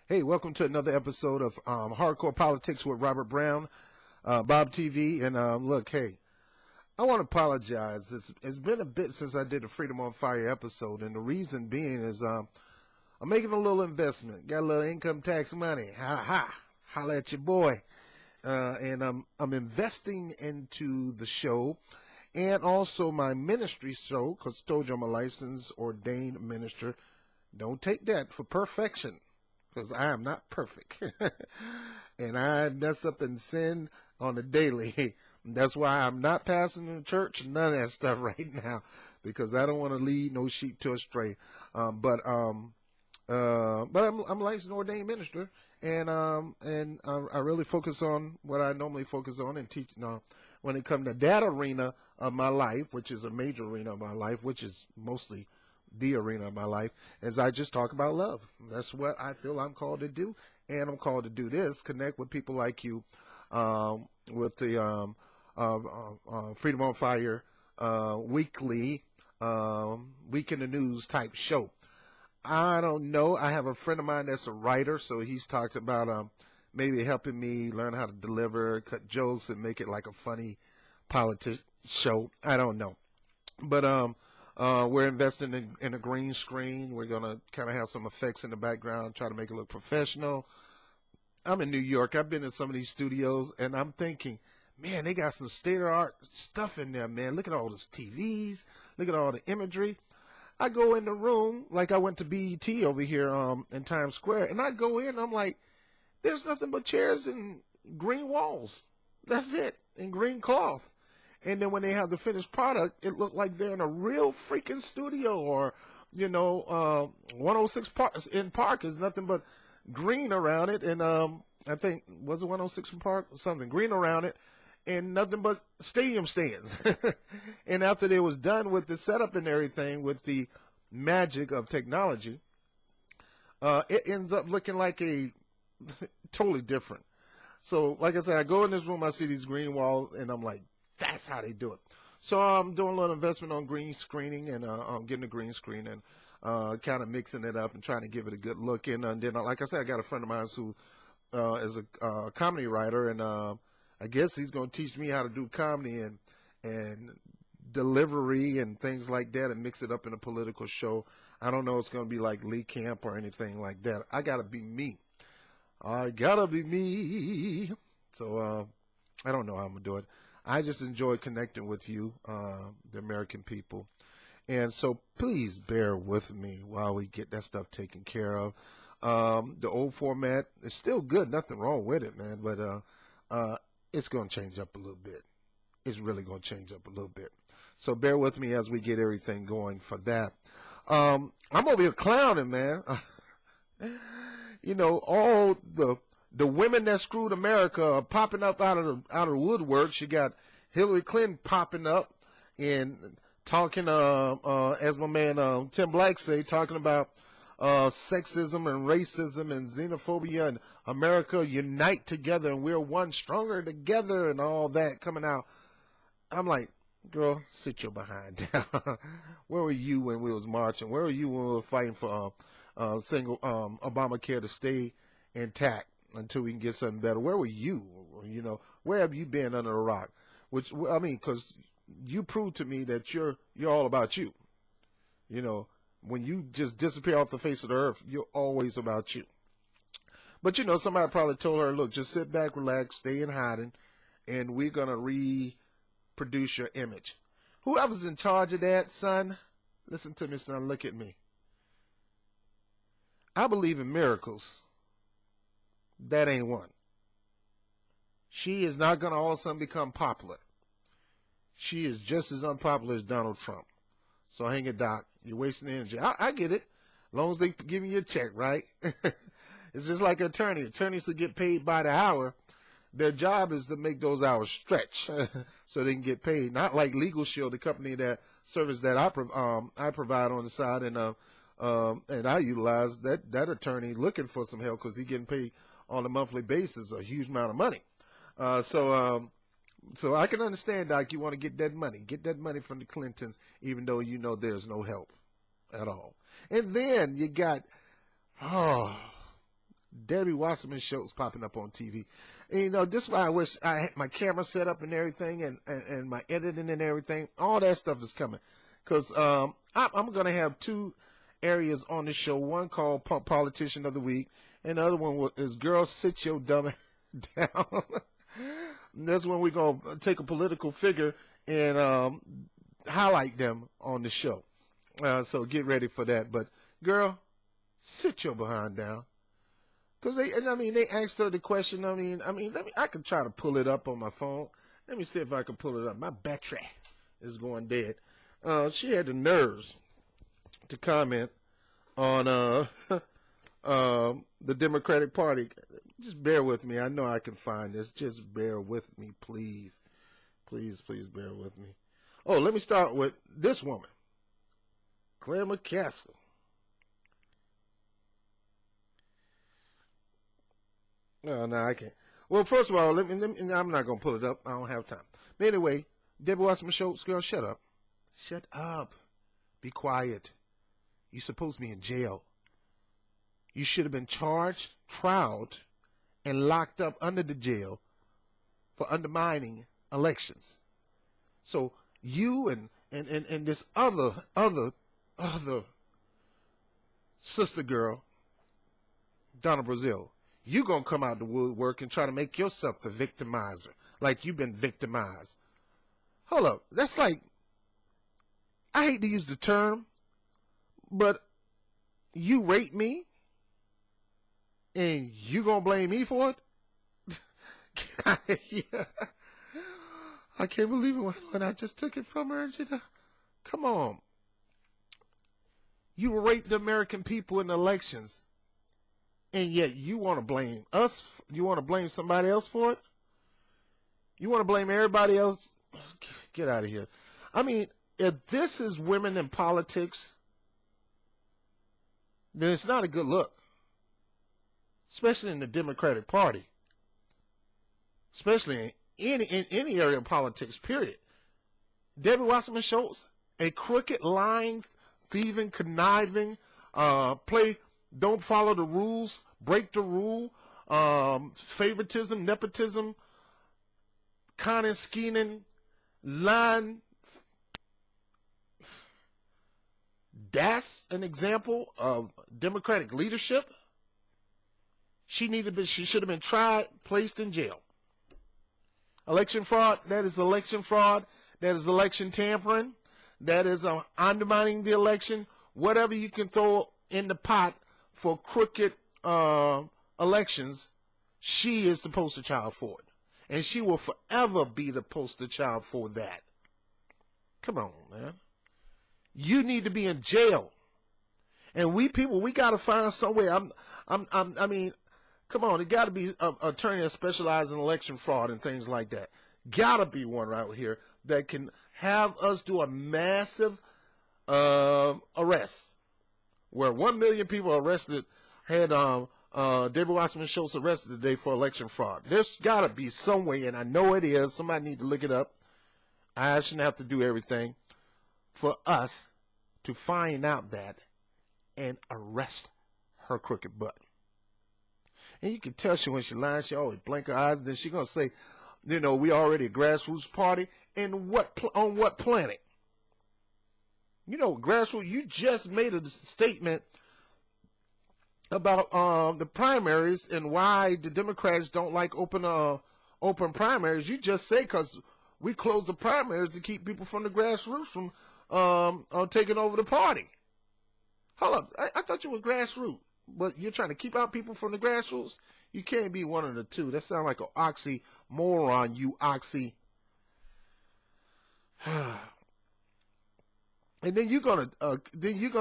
Hey, welcome to another episode of Hardcore Politics with Robert Brown, Bob TV. And look, hey, I want to apologize. It's been a bit since I did the Freedom on Fire episode, and the reason being is I'm making a little investment. Got a little income tax money. Holla at your boy. And I'm investing into the show and also my ministry show, because I told you I'm a licensed ordained minister. Don't take that for perfection, because I am not perfect. And I mess up and sin on a daily. That's why I'm not passing the church, none of that stuff right now, because I don't want to lead no sheep to astray. But I'm a licensed ordained minister, and I really focus on what I normally focus on and teach. When it comes to that arena of my life, which is a major arena of my life, which is mostly the arena of my life, as I just talk about love. That's what I feel I'm called to do, and I'm called to do this: connect with people like you, with the Freedom on Fire weekly week in the news type show. I don't know. I have a friend of mine that's a writer, so he's talked about maybe helping me learn how to deliver, cut jokes, and make it like a funny politics show. I don't know, but we're investing in a green screen. We're gonna kind of have some effects in the background, try to make it look professional. I'm in New York. I've been in some of these studios, and I'm thinking, man, they got some state-of-the-art stuff in there, man. Look at all those TVs. Look at all the imagery. I go in the room, like I went to BET over here in Times Square, and I go in, I'm like, there's nothing but chairs and green walls. That's it, and green cloth. And then when they have the finished product, it looked like they're in a real freaking studio, or, 106 in Park is nothing but green around it. And I think, was it 106 in Park? Something green around it, and nothing but stadium stands. And after they was done with the setup and everything, with the magic of technology, it ends up looking like a totally different. So, like I said, I go in this room, I see these green walls, and I'm like, that's how they do it. So I'm doing a little investment on green screening, and I'm getting a green screen and kind of mixing it up and trying to give it a good look. And then, like I said, I got a friend of mine who is a comedy writer, and I guess he's going to teach me how to do comedy and delivery and things like that, and mix it up in a political show. I don't know, it's going to be like Lee Camp or anything like that. I got to be me. I got to be me. So I don't know how I'm going to do it. I just enjoy connecting with you, the American people. And so please bear with me while we get that stuff taken care of. The old format is still good. Nothing wrong with it, man. But it's going to change up a little bit. It's really going to change up a little bit. So bear with me as we get everything going for that. I'm over here clowning, man. All the women that screwed America are popping up out of the woodwork. You got Hillary Clinton popping up and talking, as my man Tim Black say, talking about sexism and racism and xenophobia, and America unite together and we're one, stronger together, and all that coming out. I'm like, girl, sit your behind down. Where were you when we was marching? Where were you when we were fighting for Obamacare to stay intact until we can get something better? Where were you? Where have you been under a rock? Which, I mean, because you proved to me that you're all about you. When you just disappear off the face of the earth, you're always about you. But somebody probably told her, look, just sit back, relax, stay in hiding, and we're going to reproduce your image. Whoever's in charge of that, son, listen to me, son, look at me. I believe in miracles. That ain't one. She is not going to all of a sudden become popular. She is just as unpopular as Donald Trump. So hang it, Doc. You're wasting energy. I get it. As long as they give you a check, right? It's just like an attorney. Attorneys who get paid by the hour, their job is to make those hours stretch so they can get paid. Not like Legal Shield, the company that service that I provide on the side, and I utilize that attorney looking for some help because he's getting paid on a monthly basis a huge amount of money. So I can understand, Doc, you want to get that money. Get that money from the Clintons, even though there's no help at all. And then you got, Debbie Wasserman Schultz popping up on TV. And, you know, this is why I wish I had my camera set up and everything, and my editing and everything. All that stuff is coming. Because I'm going to have two areas on the show. One called Politician of the Week, and the other one is Girl, Sit Your Dumb Down. That's when we're going to take a political figure and highlight them on the show. So get ready for that. But, girl, sit your behind down. Because they asked her the question. I could try to pull it up on my phone. Let me see if I can pull it up. My battery is going dead. She had the nerves to comment on the Democratic Party. Just bear with me. I know I can find this. Just bear with me, please. Please, please bear with me. Oh, let me start with this woman, Claire McCaskill. No, I can't. Well, first of all, I'm not going to pull it up. I don't have time. But anyway, Debbie Wasserman Schultz, girl, shut up. Shut up. Be quiet. You're supposed to be in jail. You should have been charged, trialed, and locked up under the jail for undermining elections. So you and this other sister girl, Donna Brazile, you gonna come out the woodwork and try to make yourself the victimizer, like you've been victimized. Hold up, that's like, I hate to use the term, but you raped me, and you gonna blame me for it? Yeah. I can't believe it when I just took it from her. Come on. You raped the American people in elections, and yet you want to blame us? You want to blame somebody else for it? You want to blame everybody else? Get out of here. I mean, if this is women in politics, then it's not a good look. Especially in the Democratic Party. Especially in any area of politics, period. Debbie Wasserman Schultz, a crooked, lying, thieving, conniving, don't follow the rules, break the rule, favoritism, nepotism, conning, scheming, lying. That's an example of Democratic leadership. She should have been tried, placed in jail. Election fraud, that is election fraud. That is election tampering. That is undermining the election. Whatever you can throw in the pot for crooked elections, she is the poster child for it. And she will forever be the poster child for that. Come on, man. You need to be in jail. And we got to find some way. I mean, come on, it got to be an attorney that specializes in election fraud and things like that. Got to be one right here that can have us do a massive arrest where 1 million people arrested, had Debbie Wasserman Schultz arrested today for election fraud. There's got to be some way, and I know it is. Somebody need to look it up. I shouldn't have to do everything for us to find out that and arrest her crooked butt. And you can tell she, when she lies, she always blink her eyes, and then she's going to say, you know, we already a grassroots party. And on what planet? You know, grassroots, you just made a statement about the primaries and why the Democrats don't like open primaries. You just say because we closed the primaries to keep people from the grassroots from taking over the party. Hold up, I thought you were grassroots, but you're trying to keep out people from the grassroots? You can't be one of the two. That sounds like an oxymoron, you oxy. And then you're gonna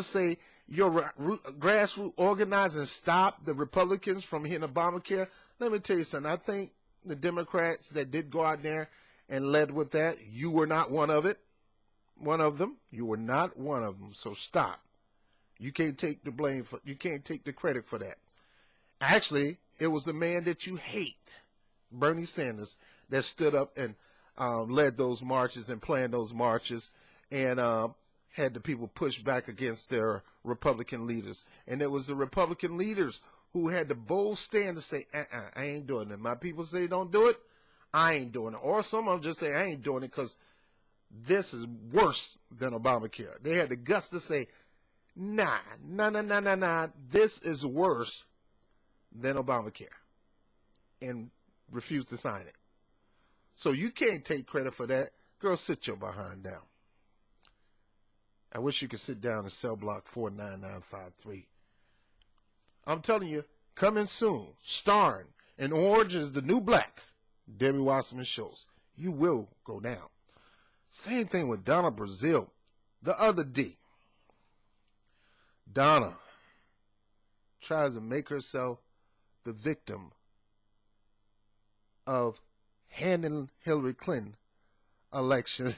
say your grassroots organize and stop the Republicans from hitting Obamacare. Let me tell you something. I think the Democrats that did go out there and led with that, you were not one of them. You were not one of them. So stop. You can't take the blame for. You can't take the credit for that. Actually, it was the man that you hate, Bernie Sanders, that stood up and led those marches and planned those marches and had the people push back against their Republican leaders. And it was the Republican leaders who had the bold stand to say, I ain't doing it. My people say don't do it, I ain't doing it. Or some of them just say, I ain't doing it because this is worse than Obamacare. They had the guts to say, nah, this is worse than Obamacare, and refuse to sign it. So you can't take credit for that. Girl, sit your behind down. I wish you could sit down in cell block 49953. I'm telling you, coming soon, starring in Orange is the New Black, Debbie Wasserman Schultz. You will go down. Same thing with Donna Brazile, the other D. Donna tries to make herself the victim of handing Hillary Clinton election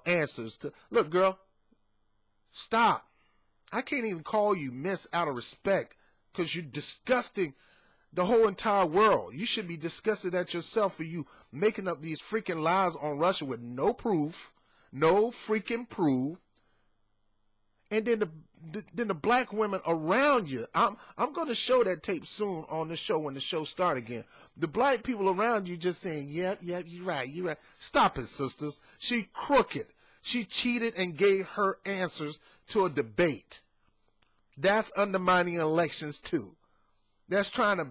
answers to. Look, girl, stop. I can't even call you miss out of respect because you're disgusting the whole entire world. You should be disgusted at yourself for you making up these freaking lies on Russia with no proof, no freaking proof. And then the black women around you. I'm going to show that tape soon on the show when the show start again. The black people around you just saying, yep, you're right. Stop it, sisters. She crooked. She cheated and gave her answers to a debate. That's undermining elections too. That's trying to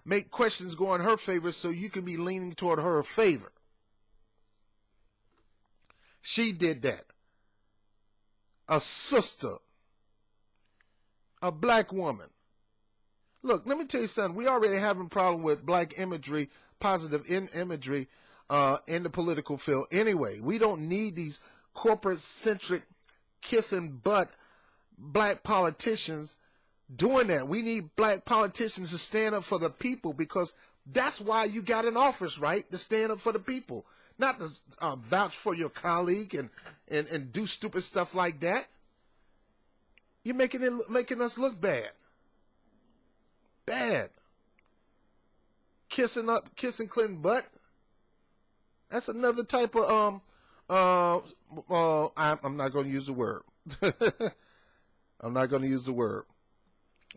make questions go in her favor so you can be leaning toward her favor. She did that. A sister, a black woman. Look, let me tell you something. We already having a problem with black imagery, positive imagery in the political field anyway. We don't need these corporate-centric kissing butt black politicians doing that. We need black politicians to stand up for the people because that's why you got in office, right? To stand up for the people. Not to vouch for your colleague and do stupid stuff like that. You're making us look bad. Bad. Kissing Clinton butt. That's another type of I'm not going to use the word. I'm not going to use the word.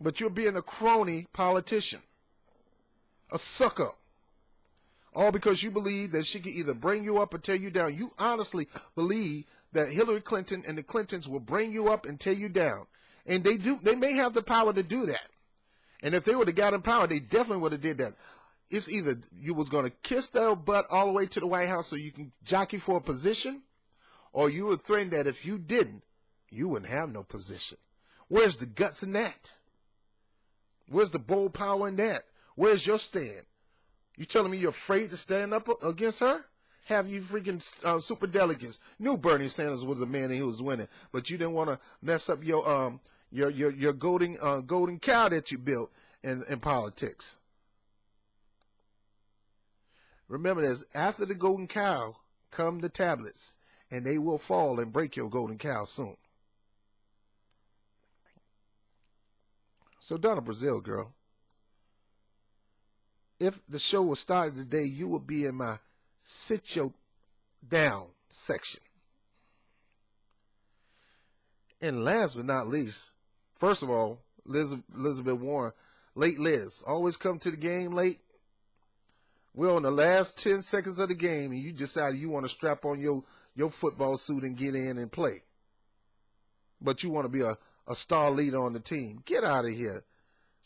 But you're being a crony politician. A sucker. All because you believe that she can either bring you up or tear you down. You honestly believe that Hillary Clinton and the Clintons will bring you up and tear you down. And they do. They may have the power to do that. And if they would have got in power, they definitely would have did that. It's either you was going to kiss their butt all the way to the White House so you can jockey for a position, or you would threaten that if you didn't, you wouldn't have no position. Where's the guts in that? Where's the bold power in that? Where's your stand? You telling me you're afraid to stand up against her? Have you freaking super delegates? Knew Bernie Sanders was the man and he was winning, but you didn't want to mess up your golden cow that you built in politics. Remember this, after the golden cow come the tablets, and they will fall and break your golden cow soon. So Donna Brazile, girl, if the show was started today, you would be in my sit your down section. And last but not least, first of all, Elizabeth Warren, late Liz, always come to the game late. We're on the last 10 seconds of the game, and you decided you want to strap on your football suit and get in and play. But you want to be a star leader on the team. Get out of here.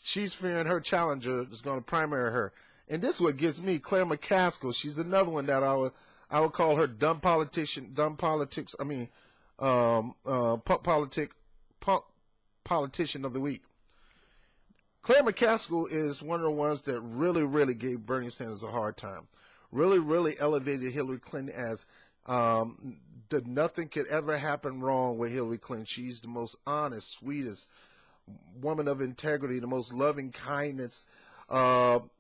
She's fearing her challenger is going to primary her. And this is what gets me, Claire McCaskill. She's another one that I would call her politician of the week. Claire McCaskill is one of the ones that really, really gave Bernie Sanders a hard time. Really, really elevated Hillary Clinton as that nothing could ever happen wrong with Hillary Clinton. She's the most honest, sweetest woman of integrity, the most loving kindness, and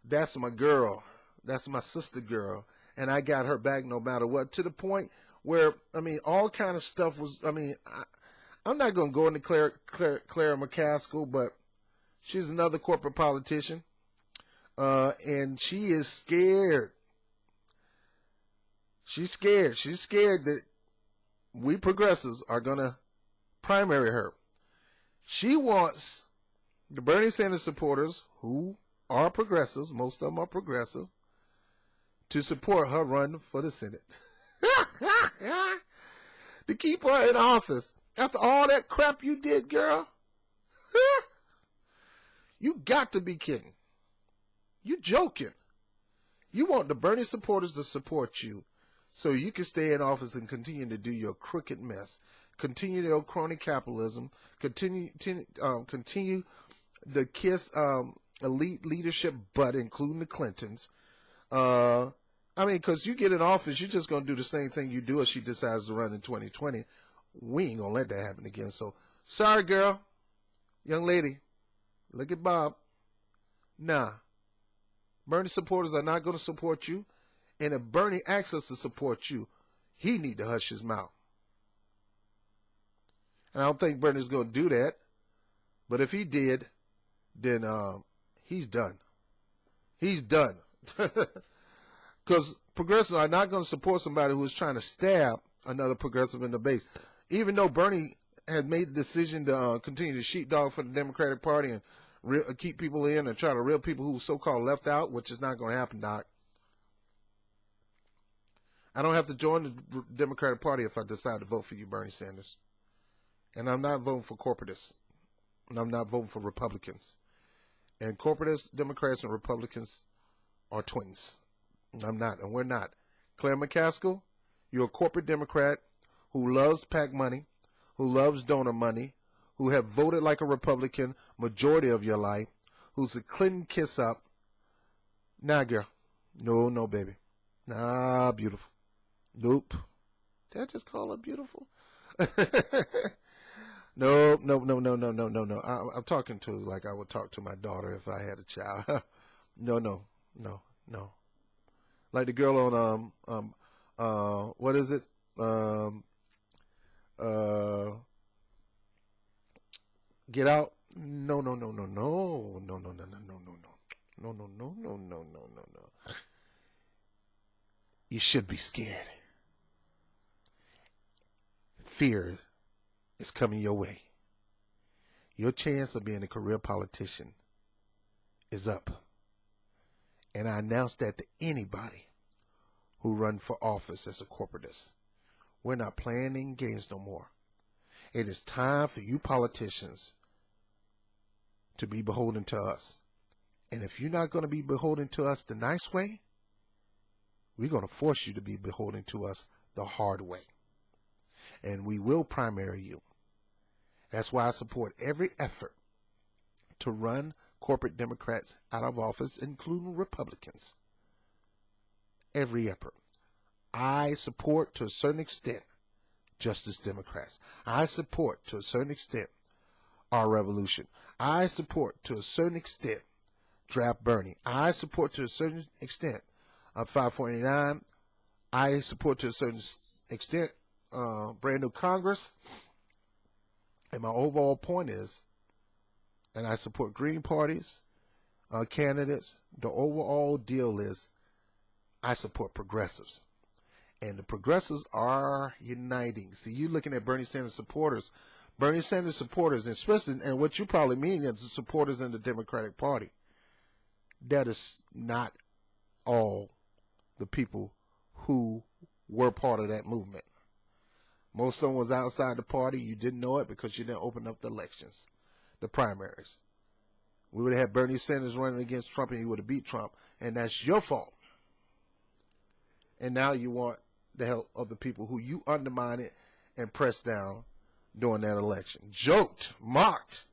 that's my girl. That's my sister girl. And I got her back no matter what, to the point where, all kind of stuff was, I'm not going to go into Claire McCaskill, but she's another corporate politician, and she is scared. She's scared. She's scared that we progressives are going to primary her. She wants the Bernie Sanders supporters, who are progressives, most of them are progressive, to support her run for the Senate. To keep her in office after all that crap you did, girl. You got to be kidding. You joking. You want the Bernie supporters to support you so you can stay in office and continue to do your crooked mess. Continue your crony capitalism. Continue to kiss elite leadership butt, including the Clintons. Because you get in office, you're just going to do the same thing you do if she decides to run in 2020. We ain't going to let that happen again. So, sorry, girl. Young lady, look at Bob. Nah. Bernie supporters are not going to support you. And if Bernie asks us to support you, he need to hush his mouth. And I don't think Bernie's going to do that. But if he did, then he's done. He's done. Because progressives are not going to support somebody who is trying to stab another progressive in the base. Even though Bernie has made the decision to continue to sheepdog for the Democratic Party and keep people in and try to reel people who so-called left out, which is not going to happen, Doc. I don't have to join the Democratic Party if I decide to vote for you, Bernie Sanders. And I'm not voting for corporatists. And I'm not voting for Republicans. And corporatists, Democrats, and Republicans are twins. I'm not, and we're not. Claire McCaskill, you're a corporate Democrat who loves PAC money, who loves donor money, who have voted like a Republican majority of your life, who's a Clinton kiss up. Nah, girl. No, baby. Nah, beautiful. Nope. Did I just call her beautiful? No. I'm talking to like I would talk to my daughter if I had a child. No. Like the girl on what is it? Get Out. No. You should be scared. Fear is coming your way. Your chance of being a career politician is up. And I announce that to anybody who run for office as a corporatist. We're not playing games no more. It is time for you politicians to be beholden to us. And if you're not going to be beholden to us the nice way, we're going to force you to be beholden to us the hard way. And we will primary you. That's why I support every effort to run corporate Democrats out of office, including Republicans. Every effort. I support, to a certain extent, Justice Democrats. I support, to a certain extent, our revolution. I support, to a certain extent, Draft Bernie. I support, to a certain extent, 549. I support, to a certain extent, brand new Congress. And my overall point is, and I support Green parties, candidates. The overall deal is, I support progressives. And the progressives are uniting. See, you're looking at Bernie Sanders supporters. Bernie Sanders supporters, especially, and what you probably mean is the supporters in the Democratic Party. That is not all the people who were part of that movement. Most of them was outside the party. You didn't know it because you didn't open up the elections, the primaries. We would have had Bernie Sanders running against Trump and he would have beat Trump. And that's your fault. And now you want the help of the people who you undermined and pressed down during that election. Joked, mocked,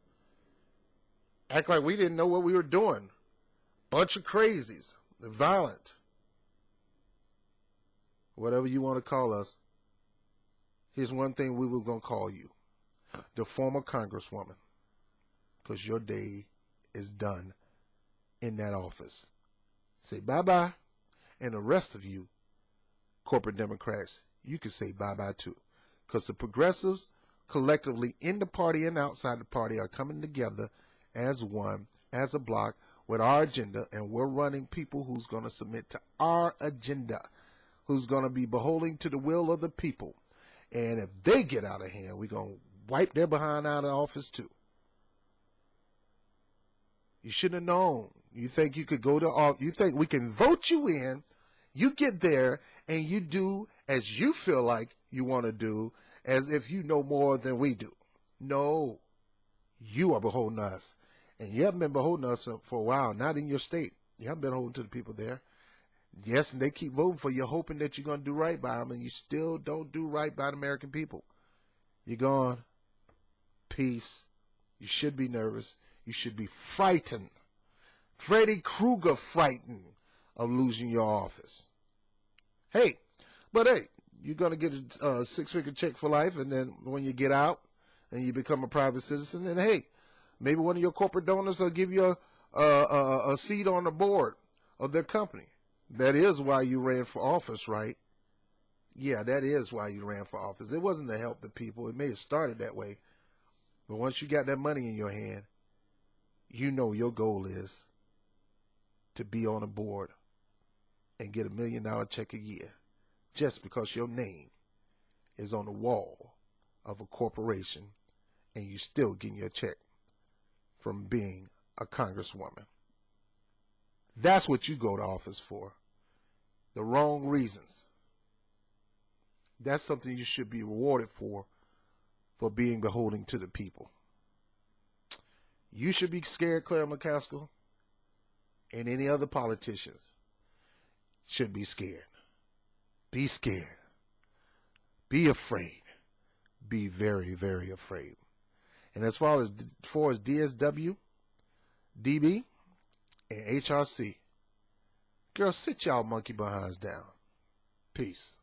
act like we didn't know what we were doing. Bunch of crazies, violent, whatever you want to call us. Here's one thing we were going to call you. The former Congresswoman. Because your day is done in that office. Say bye-bye. And the rest of you, corporate Democrats, you can say bye-bye too. Because the progressives collectively in the party and outside the party are coming together as one, as a block, with our agenda, and we're running people who's going to submit to our agenda, who's going to be beholden to the will of the people. And if they get out of hand, we're going to wipe their behind out of office too. You should have known. You think you could go to you think we can vote you in, you get there, and you do as you feel like you want to do, as if you know more than we do. No, you are beholden to us. And you haven't been beholden to us for a while, not in your state. You haven't been beholden to the people there. Yes, and they keep voting for you, hoping that you're going to do right by them, and you still don't do right by the American people. You're gone. Peace. You should be nervous. You should be frightened. Freddy Krueger frightened of losing your office. Hey, you're going to get a six-figure check for life, and then when you get out and you become a private citizen, and hey, maybe one of your corporate donors will give you a seat on the board of their company. That is why you ran for office, right? Yeah, that is why you ran for office. It wasn't to help the people. It may have started that way. But once you got that money in your hand, you know your goal is to be on a board and get $1 million check a year just because your name is on the wall of a corporation and you still getting your check from being a congresswoman. That's what you go to office for. The wrong reasons. That's something you should be rewarded for being beholden to the people. You should be scared, Claire McCaskill, and any other politicians should be scared. Be scared. Be afraid. Be very, very afraid. And as far as DSW, DB, and HRC, girl, sit y'all monkey behinds down. Peace.